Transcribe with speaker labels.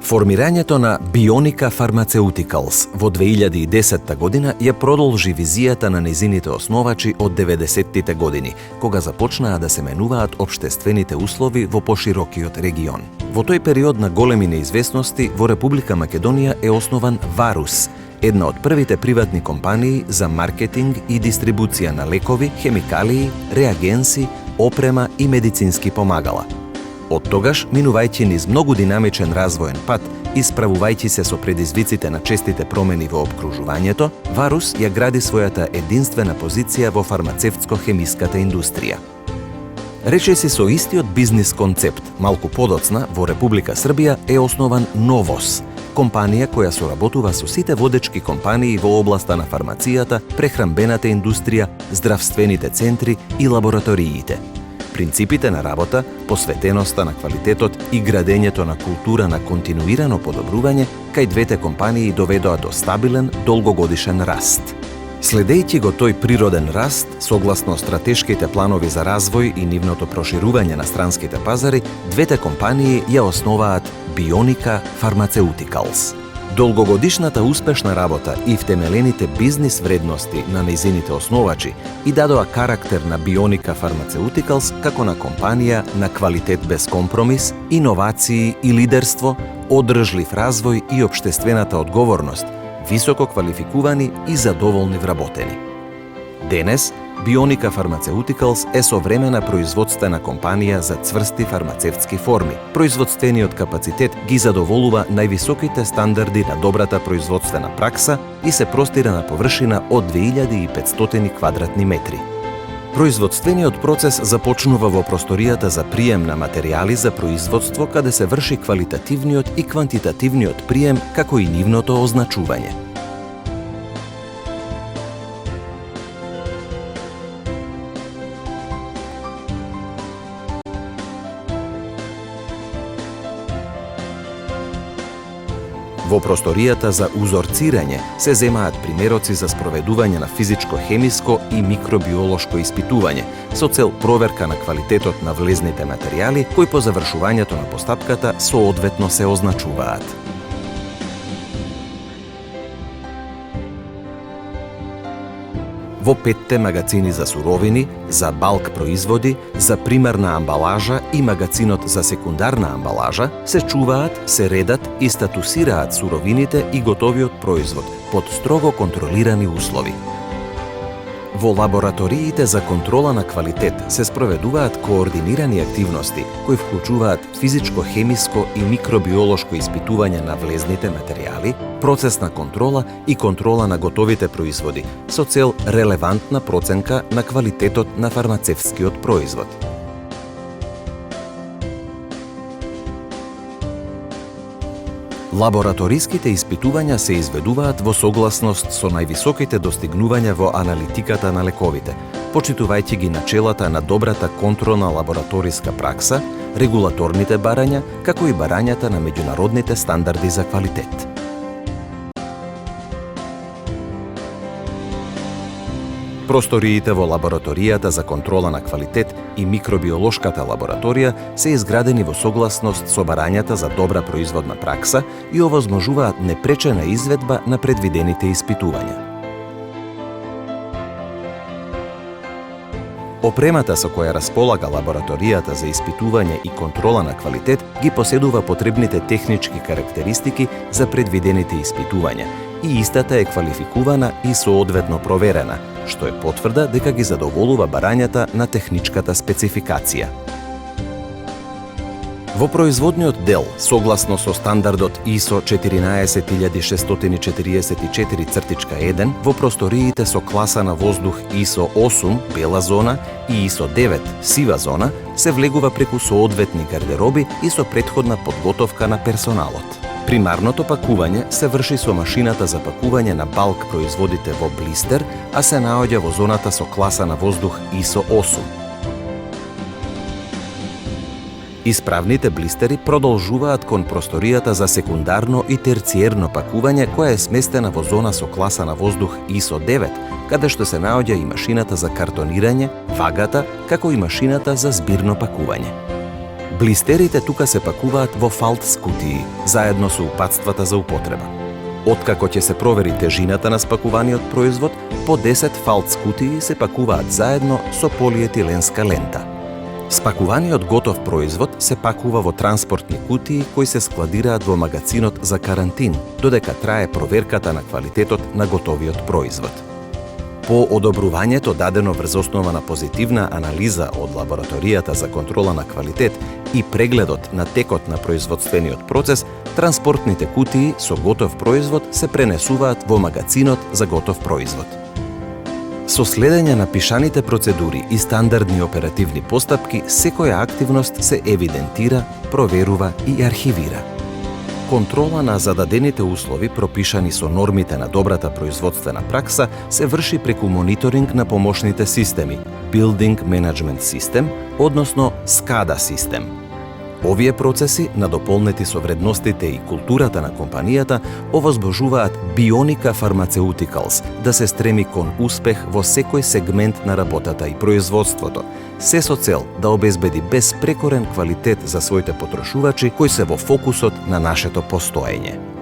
Speaker 1: Формирањето на Bionica Pharmaceuticals во 2010 година ја продолжи визијата на нејзините основачи од 90-тите години, кога започнаа да се менуваат општествените услови во поширокиот регион. Во тој период на големи неизвестности во Република Македонија е основан Varus, една од првите приватни компании за маркетинг и дистрибуција на лекови, хемикалии, реагенси, опрема и медицински помагала. Од тогаш, минувајќи низ многу динамичен развоен пат и справувајќи се со предизвиците на честите промени во опкружувањето, Varus ја гради својата единствена позиција во фармацевтско-хемиската индустрија. Речиси со истиот бизнис концепт, малку подоцна, во Република Србија е основан Novos, компанија која соработува со сите водечки компании во областа на фармацијата, прехранбената индустрија, здравствените центри и лабораториите. Принципите на работа, посветеноста на квалитетот и градењето на култура на континуирано подобрување кај двете компании доведоа до стабилен, долгогодишен раст. Следејќи го тој природен раст, согласно стратешките планови за развој и нивното проширување на странските пазари, двете компании ја основаат Bionica Pharmaceuticals. Долгогодишната успешна работа и втемелените бизнис вредности на нејзините основачи и дадоа карактер на Bionica Pharmaceuticals како на компанија на квалитет без компромис, иновации и лидерство, одржлив развој и општествената одговорност, високо квалификувани и задоволни вработени. Денес, Bionica Pharmaceuticals е современа производствена компанија за цврсти фармацевтски форми. Производствениот капацитет ги задоволува највисоките стандарди на добрата производствена пракса и се простира на површина од 2500 квадратни метри. Производствениот процес започнува во просторијата за прием на материјали за производство, каде се врши квалитативниот и квантитативниот прием, како и нивното означување. Во просторијата за узорцирање се земаат примероци за спроведување на физичко-хемиско и микробиолошко испитување, со цел проверка на квалитетот на влезните материјали, кои по завршувањето на постапката соодветно се означуваат. Во 5 магазини за суровини, за балк производи, за примарна амбалажа и магазинот за секундарна амбалажа се чуваат, се редат и статусираат суровините и готовиот производ под строго контролирани услови. Во лабораториите за контрола на квалитет се спроведуваат координирани активности кои вклучуваат физичко-хемиско и микробиолошко испитување на влезните материјали, процесна контрола и контрола на готовите производи со цел релевантна проценка на квалитетот на фармацевтскиот производ. Лабораториските испитувања се изведуваат во согласност со највисоките достигнувања во аналитиката на лековите, почитувајќи ги начелата на добрата контролна лабораториска пракса, регулаторните барања, како и барањата на меѓународните стандарди за квалитет. Просториите во лабораторијата за контрола на квалитет и микробиолошката лабораторија се изградени во согласност со барањата за добра производна пракса и овозможуваат непречена изведба на предвидените испитувања. Опремата со која располага лабораторијата за испитување и контрола на квалитет ги поседува потребните технички карактеристики за предвидените испитувања и истата е квалификувана и соодветно проверена, што е потврда дека ги задоволува барањата на техничката спецификација. Во производниот дел, согласно со стандардот ISO 14644-1, во просториите со класа на воздух ISO 8 бела зона и ISO 9 сива зона се влегува преку соодветни гардероби и со претходна подготовка на персоналот. Примарното пакување се врши со машината за пакување на балк производите во блистер, а се наоѓа во зоната со класа на воздух ISO 8. Исправните блистери продолжуваат кон просторијата за секундарно и терциерно пакување, која е сместена во зона со класа на воздух ISO 9, каде што се наоѓа и машината за картонирање, вагата, како и машината за збирно пакување. Блистерите тука се пакуваат во фалц кутии, заедно со упатствата за употреба. Откако ќе се провери тежината на спакуваниот производ, по 10 фалц кутии се пакуваат заедно со полиетиленска лента. Спакуваниот готов производ се пакува во транспортни кутии кои се складираат во магазинот за карантин, додека трае проверката на квалитетот на готовиот производ. По одобрувањето дадено врз основа на позитивна анализа од лабораторијата за контрола на квалитет и прегледот на текот на производствениот процес, транспортните кутии со готов производ се пренесуваат во магазинот за готов производ. Со следење на пишаните процедури и стандардни оперативни постапки, секоја активност се евидентира, проверува и архивира. Контрола на зададените услови, пропишани со нормите на добрата производствена пракса, се врши преку мониторинг на помошните системи, Building Management System, односно SCADA систем. Овие процеси, надополнети со вредностите и културата на компанијата, овозможуваат Bionica Pharmaceuticals да се стреми кон успех во секој сегмент на работата и производството, се со цел да обезбеди безпрекорен квалитет за своите потрошувачи кои се во фокусот на нашето постоење.